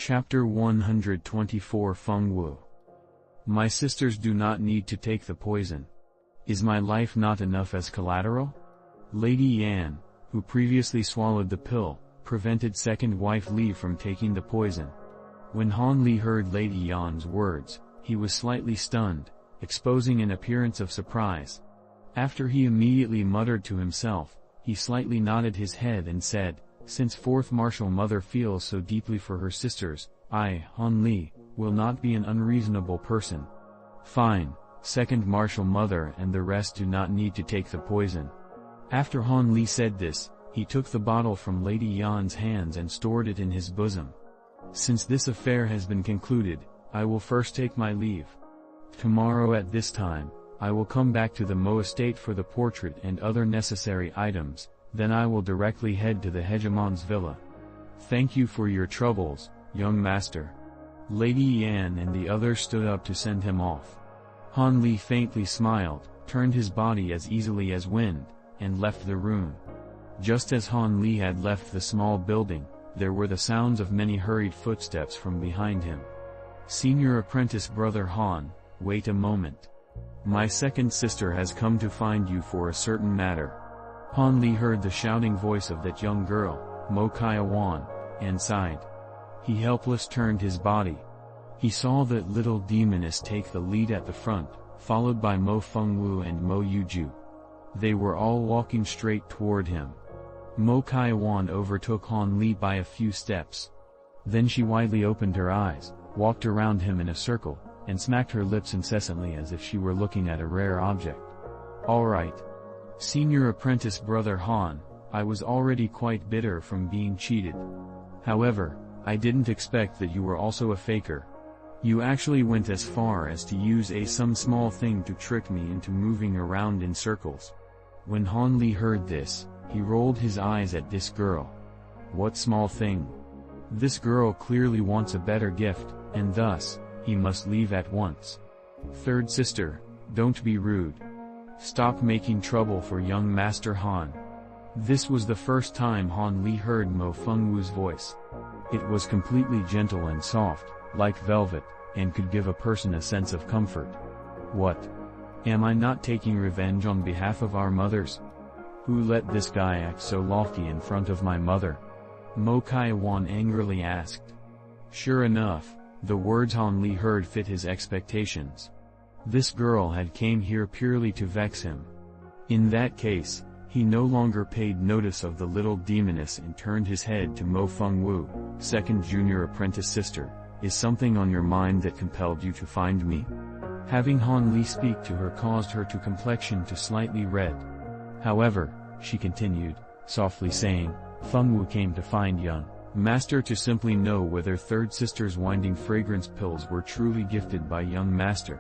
Chapter 124 Fengwu. My sisters do not need to take the poison. Is my life not enough as collateral? Lady Yan, who previously swallowed the pill, prevented second wife Li from taking the poison. When Han Li heard Lady Yan's words, he was slightly stunned, exposing an appearance of surprise. After he immediately muttered to himself, he slightly nodded his head and said, "Since fourth martial mother feels so deeply for her sisters, I, Han Li, will not be an unreasonable person. Fine, second martial mother and the rest do not need to take the poison." After Han Li said this, he took the bottle from Lady Yan's hands and stored it in his bosom. Since this affair has been concluded, I will first take my leave. Tomorrow at this time, I will come back to the Mo estate for the portrait and other necessary items, then I will directly head to the hegemon's villa. Thank you for your troubles, young master. Lady Yan and the others stood up to send him off. Han Li faintly smiled, turned his body as easily as wind, and left the room. Just as Han Li had left the small building, there were the sounds of many hurried footsteps from behind him. Senior apprentice brother Han, wait a moment. My second sister has come to find you for a certain matter. Han Li heard the shouting voice of that young girl, Mo Kaiwan, and sighed. He helpless turned his body. He saw that little demoness take the lead at the front, followed by Mo Fengwu and Mo Yuju. They were all walking straight toward him. Mo Kaiwan overtook Han Li by a few steps. Then she widely opened her eyes, walked around him in a circle, and smacked her lips incessantly as if she were looking at a rare object. All right. Senior apprentice brother Han, I was already quite bitter from being cheated. However, I didn't expect that you were also a faker. You actually went as far as to use some small thing to trick me into moving around in circles. When Han Li heard this, he rolled his eyes at this girl. What small thing? This girl clearly wants a better gift, and thus, he must leave at once. Third sister, don't be rude. Stop making trouble for young Master Han. This was the first time Han Li heard Mo Fengwu's voice. It was completely gentle and soft, like velvet, and could give a person a sense of comfort. What? Am I not taking revenge on behalf of our mothers? Who let this guy act so lofty in front of my mother? Mo Kaiwan angrily asked. Sure enough, the words Han Li heard fit his expectations. This girl had came here purely to vex him. In that case, he no longer paid notice of the little demoness and turned his head to Mo Fengwu, second junior apprentice sister. Is something on your mind that compelled you to find me? Having Han Li speak to her caused her to complexion to slightly red. However, she continued, softly saying, Fengwu came to find young Master to simply know whether third sister's winding fragrance pills were truly gifted by young Master.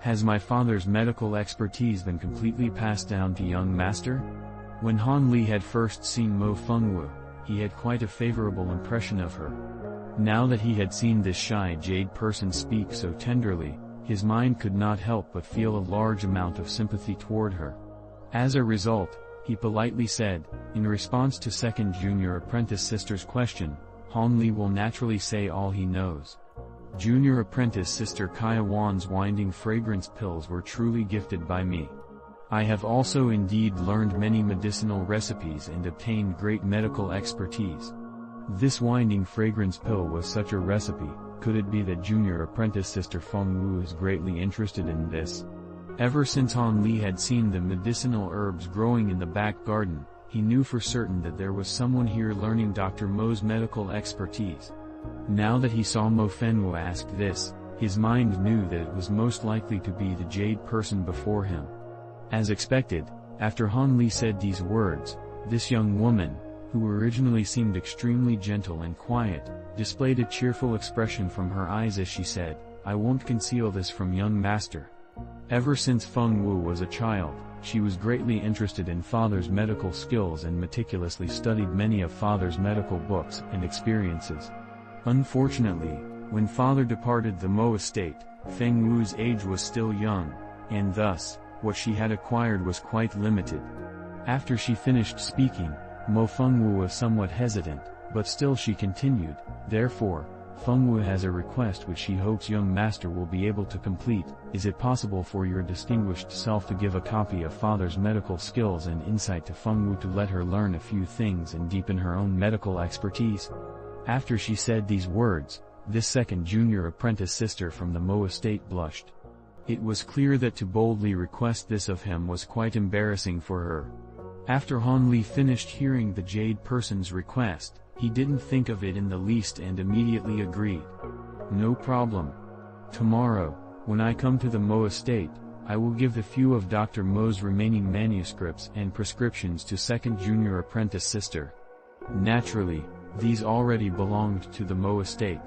Has my father's medical expertise been completely passed down to young Master? When Han Li had first seen Mo Fengwu, he had quite a favorable impression of her. Now that he had seen this shy jade person speak so tenderly, his mind could not help but feel a large amount of sympathy toward her. As a result, he politely said, in response to second junior apprentice sister's question, Han Li will naturally say all he knows. Junior apprentice sister Kaiwan's winding fragrance pills were truly gifted by me. I have also indeed learned many medicinal recipes and obtained great medical expertise. This winding fragrance pill was such a recipe. Could it be that junior apprentice sister Fengwu is greatly interested in this? Ever since Han Li had seen the medicinal herbs growing in the back garden, he knew for certain that there was someone here learning Dr. Mo's medical expertise. Now that he saw Mo Fengwu ask this, his mind knew that it was most likely to be the jade person before him. As expected, after Han Li said these words, this young woman, who originally seemed extremely gentle and quiet, displayed a cheerful expression from her eyes as she said, I won't conceal this from young Master. Ever since Fengwu was a child, she was greatly interested in father's medical skills and meticulously studied many of father's medical books and experiences. Unfortunately, when father departed the Mo estate, Fengwu's age was still young, and thus, what she had acquired was quite limited. After she finished speaking, Mo Fengwu was somewhat hesitant, but still she continued, therefore, Fengwu has a request which she hopes young master will be able to complete. Is it possible for your distinguished self to give a copy of father's medical skills and insight to Fengwu to let her learn a few things and deepen her own medical expertise? After she said these words, this second junior apprentice sister from the Mo estate blushed. It was clear that to boldly request this of him was quite embarrassing for her. After Han Li finished hearing the Jade person's request, he didn't think of it in the least and immediately agreed. No problem. Tomorrow, when I come to the Mo estate, I will give the few of Dr. Mo's remaining manuscripts and prescriptions to second junior apprentice sister. Naturally, these already belonged to the Mo estate.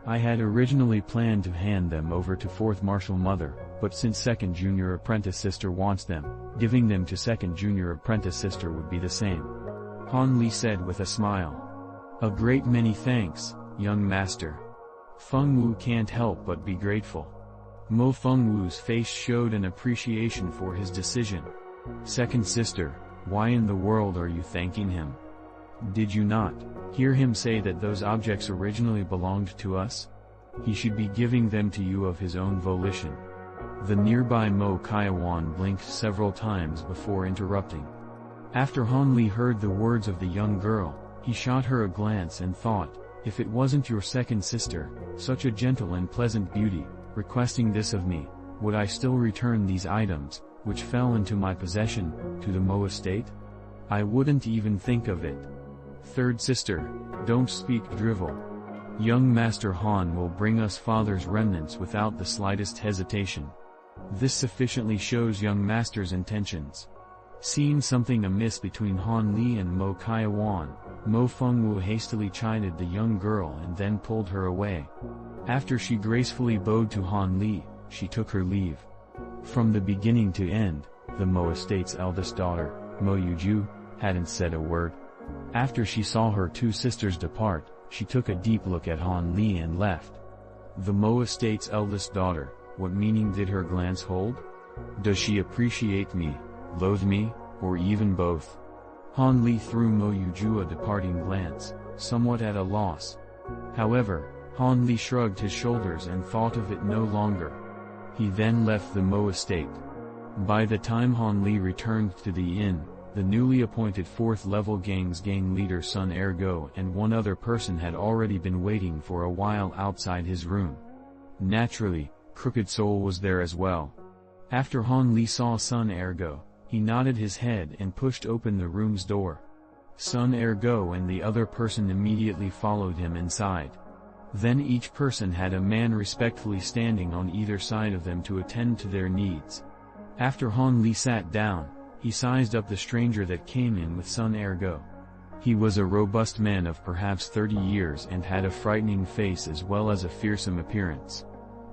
I had originally planned to hand them over to fourth martial mother, but since second junior apprentice sister wants them, giving them to second junior apprentice sister would be the same. Han Li said with a smile. A great many thanks, young master. Fengwu can't help but be grateful. Mo Fengwu's face showed an appreciation for his decision. Second sister, why in the world are you thanking him? Did you not hear him say that those objects originally belonged to us? He should be giving them to you of his own volition. The nearby Mo Kaiwan blinked several times before interrupting. After Han Li heard the words of the young girl, he shot her a glance and thought, if it wasn't your second sister, such a gentle and pleasant beauty, requesting this of me, would I still return these items, which fell into my possession, to the Mo estate? I wouldn't even think of it. Third sister, don't speak drivel. Young Master Han will bring us father's remnants without the slightest hesitation. This sufficiently shows young master's intentions. Seeing something amiss between Han Li and Mo Kaiwan, Mo Fengwu hastily chided the young girl and then pulled her away. After she gracefully bowed to Han Li, she took her leave. From the beginning to end, the Mo estate's eldest daughter, Mo Yuju, hadn't said a word. After she saw her two sisters depart, she took a deep look at Han Li and left. The Mo estate's eldest daughter, what meaning did her glance hold? Does she appreciate me, loathe me, or even both? Han Li threw Mo Yuju a departing glance, somewhat at a loss. However, Han Li shrugged his shoulders and thought of it no longer. He then left the Mo estate. By the time Han Li returned to the inn, the newly appointed 4th level gang's gang leader Sun Ergo and one other person had already been waiting for a while outside his room. Naturally, Crooked Soul was there as well. After Han Li saw Sun Ergo, he nodded his head and pushed open the room's door. Sun Ergo and the other person immediately followed him inside. Then each person had a man respectfully standing on either side of them to attend to their needs. After Han Li sat down, he sized up the stranger that came in with Sun Ergo. He was a robust man of perhaps 30 years and had a frightening face as well as a fearsome appearance.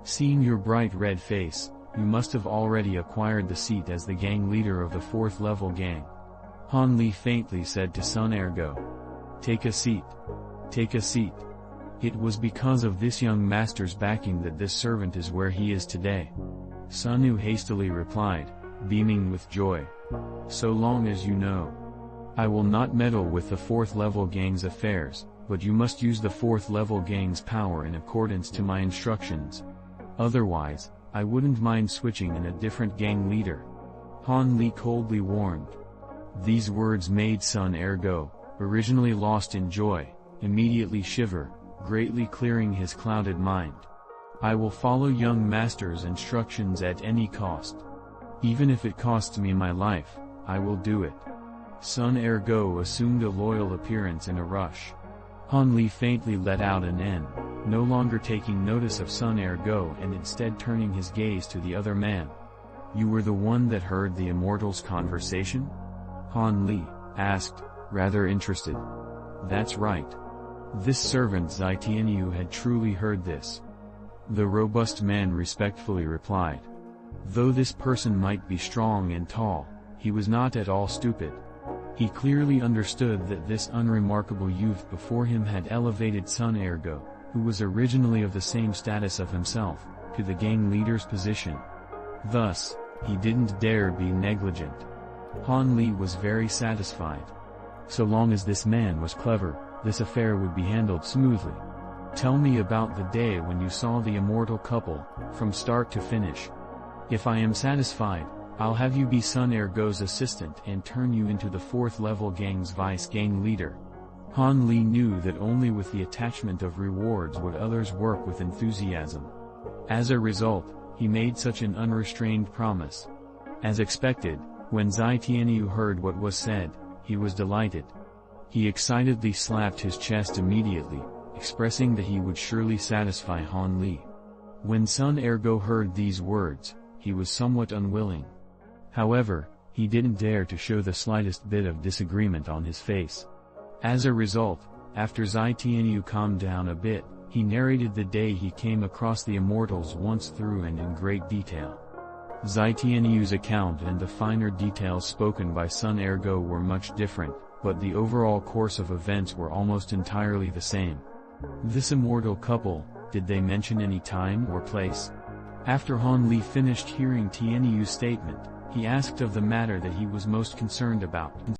Seeing your bright red face, you must have already acquired the seat as the gang leader of the 4th level gang. Han Li faintly said to Sun Ergo. Take a seat. Take a seat. It was because of this young master's backing that this servant is where he is today. Sunu hastily replied, beaming with joy. So long as you know. I will not meddle with the 4th level gang's affairs, but you must use the 4th level gang's power in accordance to my instructions. Otherwise, I wouldn't mind switching in a different gang leader. Han Li coldly warned. These words made Sun Ergo, originally lost in joy, immediately shiver, greatly clearing his clouded mind. I will follow young master's instructions at any cost. Even if it costs me my life, I will do it. Sun Ergo assumed a loyal appearance in a rush. Han Li faintly let out an N, no longer taking notice of Sun Ergo and instead turning his gaze to the other man. You were the one that heard the Immortal's conversation? Han Li asked, rather interested. That's right. This servant Zai Tianyu had truly heard this. The robust man respectfully replied. Though this person might be strong and tall, he was not at all stupid. He clearly understood that this unremarkable youth before him had elevated Sun Ergo, who was originally of the same status of himself, to the gang leader's position. Thus, he didn't dare be negligent. Han Li was very satisfied. So long as this man was clever, this affair would be handled smoothly. Tell me about the day when you saw the immortal couple, from start to finish. If I am satisfied, I'll have you be Sun Ergo's assistant and turn you into the 4th level gang's vice gang leader. Han Li knew that only with the attachment of rewards would others work with enthusiasm. As a result, he made such an unrestrained promise. As expected, when Zai Tianyu heard what was said, he was delighted. He excitedly slapped his chest immediately, expressing that he would surely satisfy Han Li. When Sun Ergo heard these words, he was somewhat unwilling. However, he didn't dare to show the slightest bit of disagreement on his face. As a result, after Zai Tianyu calmed down a bit, he narrated the day he came across the Immortals once through and in great detail. Zai Tianyu's account and the finer details spoken by Sun Ergo were much different, but the overall course of events were almost entirely the same. This immortal couple, did they mention any time or place? After Han Li finished hearing Tianyu's statement, he asked of the matter that he was most concerned about.